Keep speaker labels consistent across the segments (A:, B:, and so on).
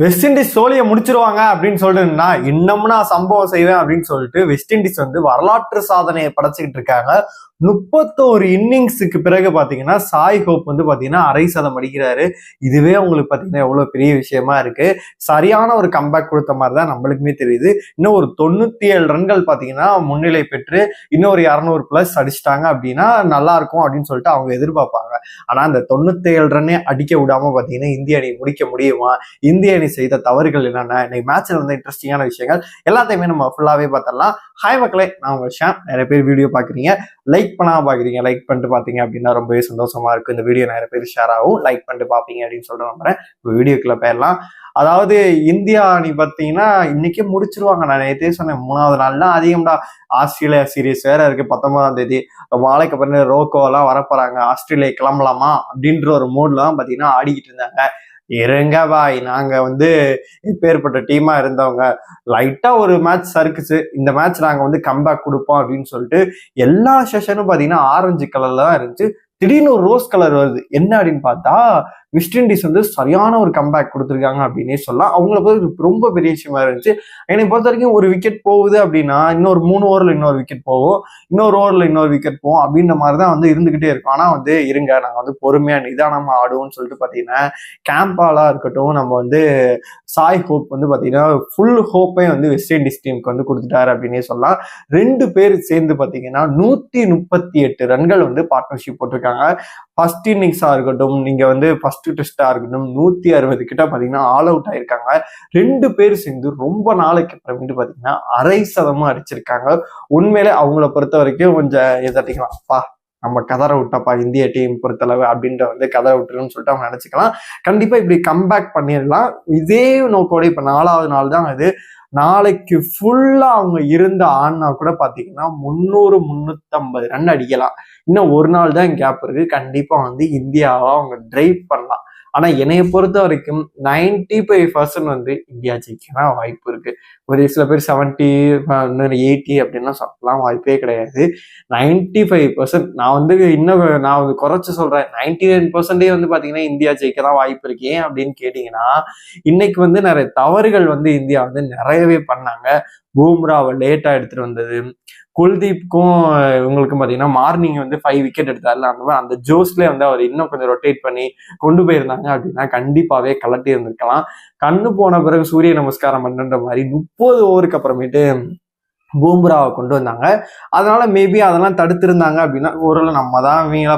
A: West Indies சோழியை முடிச்சிருவாங்க அப்படின்னு சொல்லிட்டு இன்னமும் நான் சம்பவம் செய்வேன் அப்படின்னு சொல்லிட்டு வெஸ்ட் இண்டீஸ் வந்து வரலாற்று சாதனையை படைச்சுக்கிட்டு இருக்காங்க. 31 இன்னிங்ஸுக்கு பிறகு பாத்தீங்கன்னா சாய் ஹோப் வந்து பாத்தீங்கன்னா அரை சதம் அடிக்கிறாரு. இதுவே உங்களுக்கு பாத்தீங்கன்னா எவ்வளவு பெரிய விஷயமா இருக்கு. சரியான ஒரு கம்பேக் கொடுத்த மாதிரி தான் நம்மளுக்குமே தெரியுது. இன்னும் ஒரு 97 ரன்கள் பாத்தீங்கன்னா முன்னிலை பெற்று இன்னும் ஒரு 200+ அடிச்சிட்டாங்க அப்படின்னா நல்லா இருக்கும் அப்படின்னு சொல்லிட்டு அவங்க எதிர்பார்ப்பாங்க. ஆனா அந்த 97 ரன்னே அடிக்க விடாம பாத்தீங்கன்னா இந்திய அணி முடிக்க முடியுமா? இந்திய அணி செய்த தவறுகள் என்னென்ன, இன்னைக்கு மேட்ச்ல வந்து இன்ட்ரெஸ்டிங்கான விஷயங்கள் எல்லாத்தையுமே நம்ம ஃபுல்லாவே பார்த்துடலாம். ஹாய் மக்களே, நான் உங்க ஷாம். நிறைய பேர் வீடியோ பாக்குறீங்க, லைக் பண்ணாம பாக்குறீங்க. லைக் பண்ணிட்டு பாத்தீங்க அப்படின்னா ரொம்பவே சந்தோஷமா இருக்கு. இந்த வீடியோ நிறைய பேர் ஷேர் ஆகும். லைக் பண்ணிட்டு பாப்பீங்க அப்படின்னு சொல்லிட்டு நம்புறேன். வீடியோக்குள்ள போயிடலாம். அதாவது இந்தியா அணி பாத்தீங்கன்னா இன்னைக்கே முடிச்சிருவாங்க. நான் நேற்றே சொன்னேன் 3வது நாள்லாம் அதிகம்டா. ஆஸ்திரேலியா சீரீஸ் வேற இருக்கு 19ஆம் தேதி. ரொம்ப நாளைக்கு அப்புறம் ரோக்கோ எல்லாம் வரப்போறாங்க. ஆஸ்திரேலியா கிளம்பலாமா அப்படின்ற ஒரு மூட்ல தான் பாத்தீங்கன்னா ஆடிக்கிட்டு இருந்தாங்க. இருங்க பாய், நாங்க வந்து இப்பேற்பட்ட டீமா இருந்தவங்க லைட்டா ஒரு மேட்ச் சறுக்குச்சு, இந்த மேட்ச் நாங்க வந்து கம்பேக் கொடுப்போம் அப்படின்னு சொல்லிட்டு எல்லா செஷனும் பாத்தீங்கன்னா ஆரஞ்சு கலர்ல தான் இருந்துச்சு. திடீர்னு ஒரு ரோஸ் கலர் வருது. என்ன அப்படின்னு பார்த்தா வெஸ்ட் இண்டீஸ் வந்து சரியான ஒரு கம்பேக் கொடுத்துருக்காங்க அப்படின்னே சொல்லலாம். அவங்கள பொறுத்த ரொம்ப பெரிய விஷயமா இருந்துச்சு. என்னை பொறுத்த வரைக்கும் ஒரு விக்கெட் போகுது அப்படின்னா இன்னொரு 3 ஓவர்ல இன்னொரு விக்கெட் போகும், இன்னொரு ஓவர்ல இன்னொரு விக்கெட் போகும் அப்படின்ற மாதிரி தான் வந்து இருந்துகிட்டே இருக்கும். ஆனா வந்து இருங்க, நாங்க வந்து பொறுமையா நிதானமா ஆடுவோம்னு சொல்லிட்டு பாத்தீங்கன்னா கேம்பாலா இருக்கட்டும், நம்ம வந்து சாய் ஹோப் வந்து பாத்தீங்கன்னா ஃபுல் ஹோப்பே வந்து வெஸ்ட் இண்டீஸ் டீமுக்கு வந்து கொடுத்துட்டாரு அப்படின்னே சொல்லலாம். 2 பேர் சேர்ந்து பாத்தீங்கன்னா 138 ரன்கள் வந்து பார்ட்னர்ஷிப் போட்டிருக்காங்க. ஃபர்ஸ்ட் இன்னிங்ஸா இருக்கட்டும், நீங்க வந்து ஃபர்ஸ்ட் டெஸ்டா இருக்கட்டும், 160 கிட்ட பாத்தீங்கன்னா ஆல் அவுட் ஆயிருக்காங்க. 2 பேர் சேர்ந்து ரொம்ப நாளைக்கு அப்புறமேட்டு பாத்தீங்கன்னா அரை சதமா அடிச்சிருக்காங்க. உண்மையிலே அவங்கள பொறுத்த வரைக்கும் கொஞ்சம் எதாட்டிக்கலாம், அப்பா நம்ம கதற விட்டப்பா இந்திய டீம் பொறுத்தளவு அப்படின்ற வந்து கதற விட்டுருன்னு சொல்லிட்டு அவங்க நினைச்சுக்கலாம். கண்டிப்பா இப்படி கம்பேக் பண்ணிடலாம். இதே நோக்கோட இப்ப 4வது நாள் தான் அது. நாளைக்கு ஃபுல்லா அவங்க இருந்த ஆடினா கூட பாத்தீங்கன்னா 300 350 ரன் அடிக்கலாம். இன்னும் ஒரு நாள் தான் கேப் இருக்கு. கண்டிப்பா வந்து இந்தியாவை அவங்க டிரைவ் பண்ணலாம். ஆனா என்னைய பொறுத்த வரைக்கும் 95% வந்து இந்தியா ஜெயிக்கலாம் வாய்ப்பு இருக்கு. ஒரு சில பேர் 70 80 அப்படின்னா சொல்லலாம், வாய்ப்பே கிடையாது. 95% நான் வந்து இன்னும் நான் வந்து குறைச்சு சொல்றேன். 99% வந்து பாத்தீங்கன்னா இந்தியா ஜெயிக்க தான் வாய்ப்பு இருக்கு. ஏன் அப்படின்னு கேட்டீங்கன்னா இன்னைக்கு வந்து நிறைய தவறுகள் வந்து இந்தியா வந்து நிறையவே பண்ணாங்க. பூம்ராவை லேட்டா எடுத்துட்டு வந்தது, குல்தீப்க்கும் இவங்களுக்கும் பாத்தீங்கன்னா மார்னிங் வந்து 5 விக்கெட் எடுத்தாருல, அந்த மாதிரி அந்த ஜோஸ்ல வந்து அவர் இன்னும் கொஞ்சம் ரொட்டேட் பண்ணி கொண்டு போயிருந்தாங்க அப்படின்னா கண்டிப்பாவே கலட்டி இருந்திருக்கலாம். கண்ணு போன பிறகு சூரிய நமஸ்காரம் பண்ணுன்ற மாதிரி 30 ஓவருக்கு அப்புறமேட்டு பூம்ராவை கொண்டு வந்தாங்க. அதனால மேபி அதெல்லாம் தடுத்திருந்தாங்க அப்படின்னா ஓரளவு நம்ம தான் இவங்கள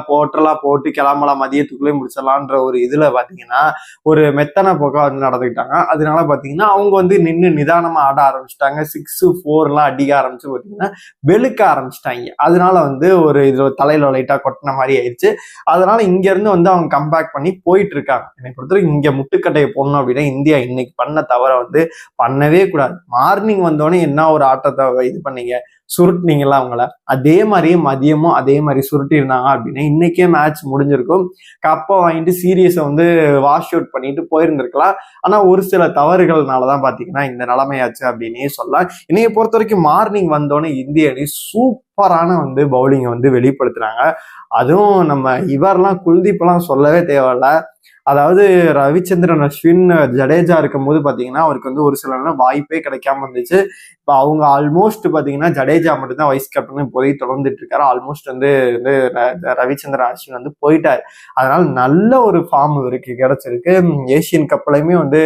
A: போட்டு கிளம்பலாம், மதியத்துக்குள்ளே முடிச்சிடலான்ற ஒரு இதுல பாத்தீங்கன்னா ஒரு மெத்தன போக்கா வந்து நடந்துக்கிட்டாங்க. அதனால பாத்தீங்கன்னா அவங்க வந்து நின்று நிதானமா ஆட ஆரம்பிச்சிட்டாங்க. 6 4 அடிக்க ஆரம்பிச்சு பாத்தீங்கன்னா வெளுக்க ஆரம்பிச்சிட்டாங்க. அதனால வந்து ஒரு இதுல தலையில லைட்டா கொட்டின மாதிரி ஆயிடுச்சு. அதனால இங்க இருந்து வந்து அவங்க கம்பேக் பண்ணி போயிட்டு இருக்காங்க. என்னை பொறுத்தவரைக்கும் இங்க முட்டுக்கட்டையை போடணும் அப்படின்னா இந்தியா இன்னைக்கு பண்ண தவறை வந்து பண்ணவே கூடாது. மார்னிங் வந்தோடனே என்ன ஒரு ஆட்டத்தை இது பண்ணீங்க, சுருட்டினீங்களா அவங்கள, அதே மாதிரியே மதியமும் அதே மாதிரி சுருட்டி இருந்தாங்க அப்படின்னா இன்னைக்கே மேட்ச் முடிஞ்சிருக்கும். கப்பை வாங்கிட்டு சீரியஸை வந்து வாஷ் அவுட் பண்ணிட்டு போயிருந்திருக்கலாம். ஆனா ஒரு சில தவறுகள்னாலதான் பாத்தீங்கன்னா இந்த நிலைமையாச்சு அப்படின்னே சொல்லலாம். இன்னைக்கு பொறுத்த வரைக்கும் மார்னிங் வந்தோடனே இந்திய அணி சூப்பரான வந்து பவுலிங்கை வந்து வெளிப்படுத்துறாங்க. அதுவும் நம்ம இவரெல்லாம் குல்தீப் எல்லாம் சொல்லவே தேவையில்ல. அதாவது ரவிச்சந்திரன் அஸ்வின் ஜடேஜா இருக்கும் போது பாத்தீங்கன்னா அவருக்கு வந்து ஒரு சில வாய்ப்பே கிடைக்காம இருந்துச்சு. இப்ப அவங்க ஆல்மோஸ்ட் பாத்தீங்கன்னா ஜடேஜா மட்டும்தான் வைஸ் கேப்டன் இப்போதைக்கு தொடர்ந்துட்டு இருக்காரு. ஆல்மோஸ்ட் வந்து ரவிச்சந்திரன் அஸ்வின் வந்து போயிட்டாரு. அதனால நல்ல ஒரு ஃபார்ம் இவருக்கு கிடைச்சிருக்கு. ஏசியன் கப்லயுமே வந்து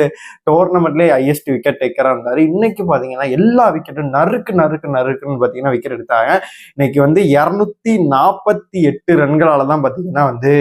A: டோர்னமெண்ட்லேயே ஹையஸ்ட் விக்கெட் டேக்கரா இருந்தாரு. இன்னைக்கு பாத்தீங்கன்னா எல்லா விக்கெட்டும் நறுக்குன்னு பாத்தீங்கன்னா விக்கெட் எடுத்தாங்க. இன்னைக்கு வந்து 248 ரன்களாலதான் பாத்தீங்கன்னா வந்து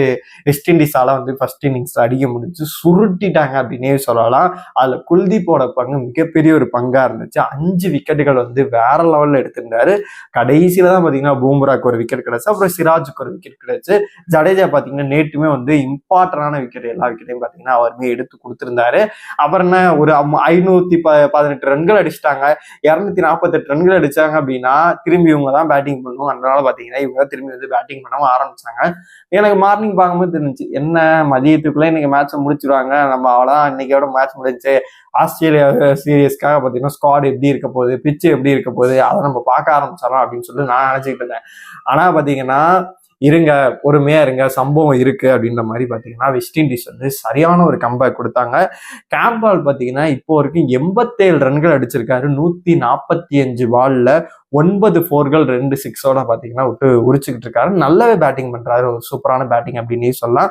A: வெஸ்ட் இண்டீஸால வந்து ஃபர்ஸ்ட் இன்னிங்ஸ் அடிக்க முடிஞ்சு சுருட்டிட்டாங்க அப்படின்னே சொல்லலாம். அதுல குல்தீப்போட பங்கு மிகப்பெரிய ஒரு பங்கா இருந்துச்சு. 5 விக்கெட்டுகள் வந்து வேற லெவல்ல எடுத்திருந்தாரு. கடைசியில தான் பாத்தீங்கன்னா பூம்ராக்கு ஒரு விக்கெட் கிடைச்சு, அப்புறம் சிராஜுக்கு ஒரு விக்கெட் கிடைச்சு. ஜடேஜா பாத்தீங்கன்னா நேற்றுமே வந்து இம்பார்ட்டன்டான விக்கெட் எல்லா விக்கெட்டையும் பாத்தீங்கன்னா அவருமே எடுத்து கொடுத்திருந்தாரு. அப்புறம் என்ன ஒரு 518 ரன்கள் அடிச்சிட்டாங்க. 248 ரன்கள் அடிச்சாங்க அப்படின்னா திரும்பி இவங்க தான் பேட்டிங் பண்ணுவோம். அதனால பாத்தீங்கன்னா இவங்க தான் திரும்பி வந்து பேட்டிங் பண்ண ஆரம்பிச்சாங்க. எனக்கு மார்னிங் பார்க்கும்போது தெரிஞ்சு என்ன மதியத்துக்குள்ள இன்னைக்கு மேட்சை முடிச்சிருவாங்க, நம்ம அவ்வளவுதான் இன்னைக்கோட மேட்ச் முடிஞ்சு. ஆஸ்திரேலியா சீரியஸ்க்காக பாத்தீங்கன்னா ஸ்குவாட் எப்படி இருக்க போகுது, பிச்சு எப்படி இருக்க போகுது, அதை நம்ம பார்க்க ஆரம்பிச்சிடலாம் அப்படின்னு சொல்லி நான் நினைச்சுக்கிட்டு இருந்தேன். ஆனா பாத்தீங்கன்னா இருங்க, பொறுமையா இருங்க, சம்பவம் இருக்கு அப்படின்ற மாதிரி பாத்தீங்கன்னா வெஸ்ட் இண்டீஸ் வந்து சரியான ஒரு கம்பேக் கொடுத்தாங்க. கேம்பால் பாத்தீங்கன்னா இப்போ வரைக்கும் 87 ரன்கள் அடிச்சிருக்காரு. 145 பால்ல 9 4கள் 2 6ஓட பாத்தீங்கன்னா விட்டு உரிச்சுக்கிட்டு இருக்காரு. நல்லாவே பேட்டிங் பண்றாரு, ஒரு சூப்பரான பேட்டிங் அப்படின்னு சொல்லலாம்.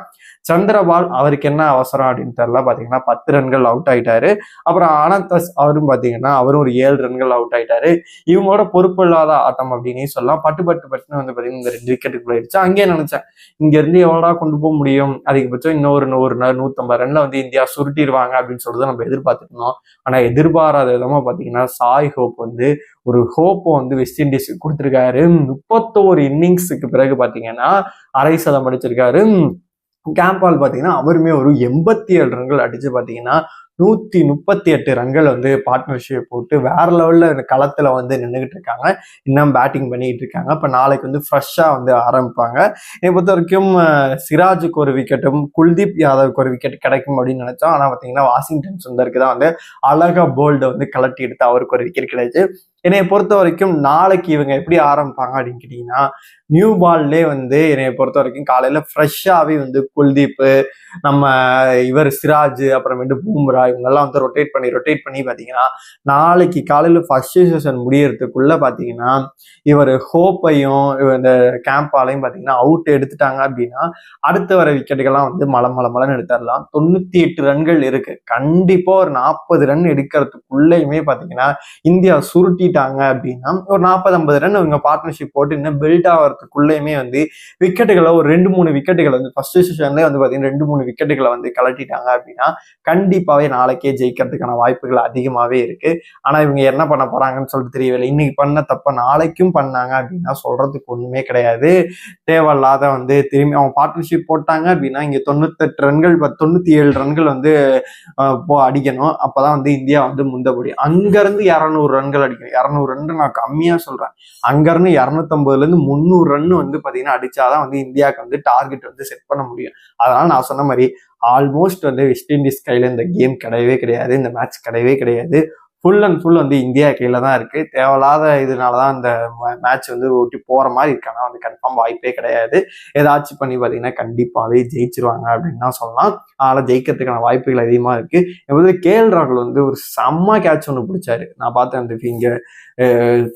A: சந்திரபால் அவருக்கு என்ன அவசரம் அப்படின்னு தெரியல, பாத்தீங்கன்னா 10 ரன்கள் அவுட் ஆயிட்டாரு. அப்புறம் அனந்தஸ் அவரும் பாத்தீங்கன்னா அவரும் ஒரு 7 ரன்கள் அவுட் ஆயிட்டாரு. இவங்களோட பொறுப்பு இல்லாத ஆட்டம் அப்படின்னு சொல்லலாம். பட்டுன்னு வந்து பாத்தீங்கன்னா இந்த 2 விக்கெட்டுக்கு போயிடுச்சு. அங்கேயே நினைச்சேன், இங்க இருந்து எவ்வளோடா கொண்டு போக முடியும், அதிகபட்சம் இன்னொரு 150 ரன்ல வந்து இந்தியா சுருட்டிடுவாங்க அப்படின்னு சொல்லிட்டு நம்ம எதிர்பார்த்துட்டு இருந்தோம். ஆனா எதிர்பாராத விதமா பாத்தீங்கன்னா சாய் ஹோப் வந்து ஒரு ஹோப்பை வந்து வெஸ்ட் இண்டீஸுக்கு கொடுத்திருக்காரு. 31 இன்னிங்ஸுக்கு பிறகு பாத்தீங்கன்னா அரை சதம் அடிச்சிருக்காரு. கேம்பால் பாத்தீங்கன்னா அவருமே ஒரு 87 ரன்கள் அடிச்சு பாத்தீங்கன்னா 138 ரன்கள் வந்து பார்ட்னர்ஷிப் போட்டு வேற லெவல்ல களத்துல வந்து நின்றுகிட்டு இருக்காங்க. இன்னும் பேட்டிங் பண்ணிட்டு இருக்காங்க. இப்ப நாளைக்கு வந்து ஃப்ரெஷ்ஷா வந்து ஆரம்பிப்பாங்க. என்னை பொறுத்த வரைக்கும் சிராஜுக்கு ஒரு விக்கெட்டும் குல்தீப் யாதவுக்கு ஒரு விக்கெட் கிடைக்கும் அப்படின்னு நினைச்சோம். ஆனா பாத்தீங்கன்னா வாஷிங்டன் சுந்தருக்கு தான் வந்து அழகா போல்ட வந்து கலட்டி எடுத்து அவருக்கு ஒரு விக்கெட் கிடைச்சு. என்னைய பொறுத்த வரைக்கும் நாளைக்கு இவங்க எப்படி ஆரம்பிப்பாங்க அப்படின்னு கேட்டீங்கன்னா, நியூ பால்லே வந்து என்னைய பொறுத்த வரைக்கும் காலையில ஃப்ரெஷ்ஷாவே வந்து குல்தீப், நம்ம இவர் சிராஜ், அப்புறமேட்டு பூம்ரா இவங்கெல்லாம் வந்து ரொட்டேட் பண்ணி பாத்தீங்கன்னா நாளைக்கு காலையில ஃபர்ஸ்ட் செஷன் முடியறதுக்குள்ள பாத்தீங்கன்னா இவர் ஹோப்பையும் இந்த கேம்பாலையும் பாத்தீங்கன்னா அவுட் எடுத்துட்டாங்க அப்படின்னா அடுத்த வர விக்கெட்டுகள்லாம் வந்து மலன்னு எடுத்துடலாம். 98 ரன்கள் இருக்கு. கண்டிப்பா ஒரு 40 ரன் எடுக்கிறதுக்குள்ளயுமே பாத்தீங்கன்னா இந்தியா சுருட்டிட்டாங்க அப்படின்னா ஒரு 40-50 ரன் இவங்க பார்ட்னர்ஷிப் போட்டு இன்னும் பில்ட் ஆகிறதுக்குள்ளயுமே வந்து விக்கெட்டுகளை ஒரு 2-3 விக்கெட்டுகளை வந்து ஃபர்ஸ்ட் செஷன்ல வந்து பாத்தீங்கன்னா 2-3 விக்கெட்டுகளை வந்து கலட்டிட்டாங்க அப்படின்னா கண்டிப்பாவே நாளைக்கே ஜெயிக்கிறதுக்கான வாய்ப்புகள் அதிகமாவே இருக்கு. ஆனா இவங்க என்ன பண்ண போறாங்கன்னு சொல்லிட்டு தெரியவில்லை. இன்னைக்கு பண்ண தப்ப நாளைக்கும் பண்ணாங்க அப்படின்னா சொல்றதுக்கு ஒண்ணுமே கிடையாது. தேவையில்லாத வந்து திரும்பி அவங்க பார்ட்னர்ஷிப் போட்டாங்க அப்படின்னா இங்க 98 ரன்கள் 97 ரன்கள் வந்து அடிக்கணும். அப்பதான் வந்து இந்தியா வந்து முந்த முடியும். அங்க இருந்து 200 ரன்கள் அடிக்கணும். 200 ரன் நான் கம்மியா சொல்றேன். அங்க இருந்து 250ல இருந்து 300 ரன் வந்து பாத்தீங்கன்னா அடிச்சாதான் வந்து இந்தியாவுக்கு வந்து டார்கெட் வந்து செட் பண்ண முடியும். அதனால நான் சொன்ன மாதிரி ஆல்மோஸ்ட் வந்து வெஸ்ட் இண்டீஸ் கையில இந்த கேம் கிடையவே கிடையாது, இந்த மேட்ச் கிடையவே கிடையாது. ஃபுல் அண்ட் ஃபுல் வந்து இந்தியா கையில தான் இருக்கு. தேவையில்லாத இதனாலதான் இந்த மேட்ச் வந்து ஒட்டி போற மாதிரி இருக்கானா வந்து கன்ஃபார்ம் வாய்ப்பே கிடையாது. ஏதாச்சும் பண்ணி பாத்தீங்கன்னா கண்டிப்பாவே ஜெயிச்சிருவாங்க அப்படின்னு தான் சொல்லலாம். அதனால ஜெயிக்கிறதுக்கான வாய்ப்புகள் அதிகமா இருக்கு. எப்போது கேஎல் ராகுல் வந்து ஒரு செம்ம கேட்ச் ஒன்று பிடிச்சாரு. நான் பார்த்தேன் அந்த இங்க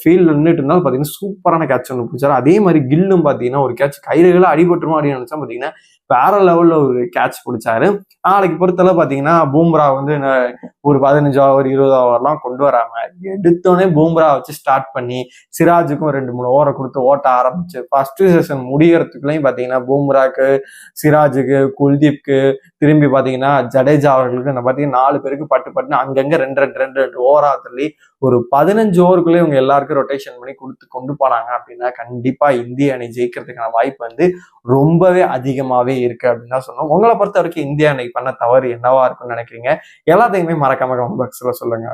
A: ஃபீல்ட்ல நின்றுட்டு இருந்தாலும் பாத்தீங்கன்னா சூப்பரான கேட்ச் ஒன்று பிடிச்சாரு. அதே மாதிரி கில்லும் பாத்தீங்கன்னா ஒரு கேட்ச் கையில அடிபட்டுருமா அப்படின்னு நினைச்சா பாத்தீங்கன்னா வேற லெவல்ல ஒரு கேட்ச் பிடிச்சாரு. நாளைக்கு பொறுத்தளவு பாத்தீங்கன்னா பூம்ரா வந்து ஒரு 15 ஓவர் 20 ஓவர்லாம் கொண்டு வராம எடுத்தோடனே பூம்ரா வச்சு ஸ்டார்ட் பண்ணி சிராஜுக்கும் 2-3 ஓவரை கொடுத்து ஓட்ட ஆரம்பிச்சு ஃபர்ஸ்ட் செஷன் முடியறதுக்குள்ளேயும் பாத்தீங்கன்னா பூம்ராக்கு, சிராஜுக்கு, குல்தீப்க்கு, திரும்பி பாத்தீங்கன்னா ஜடேஜா அவர்களுக்கு பாத்தீங்கன்னா 4 பேருக்கு பட்டு அங்கங்க 2 ஓவரா தள்ளி ஒரு 15 ஓவருக்குள்ளே இவங்க எல்லாருக்கும் ரொட்டேஷன் பண்ணி கொண்டு போனாங்க அப்படின்னா கண்டிப்பா இந்திய அணி ஜெயிக்கிறதுக்கான வாய்ப்பு வந்து ரொம்பவே அதிகமாவே இருக்கு அப்படின்னு தான் சொன்னோம். உங்களை பொறுத்த வரைக்கும் இந்தியா அணி பண்ண தவறு என்னவா இருக்குன்னு நினைக்கிறீங்க? எல்லாத்தையுமே மறக்காம கமெண்ட் பாக்ஸ்ல சொல்லுங்க.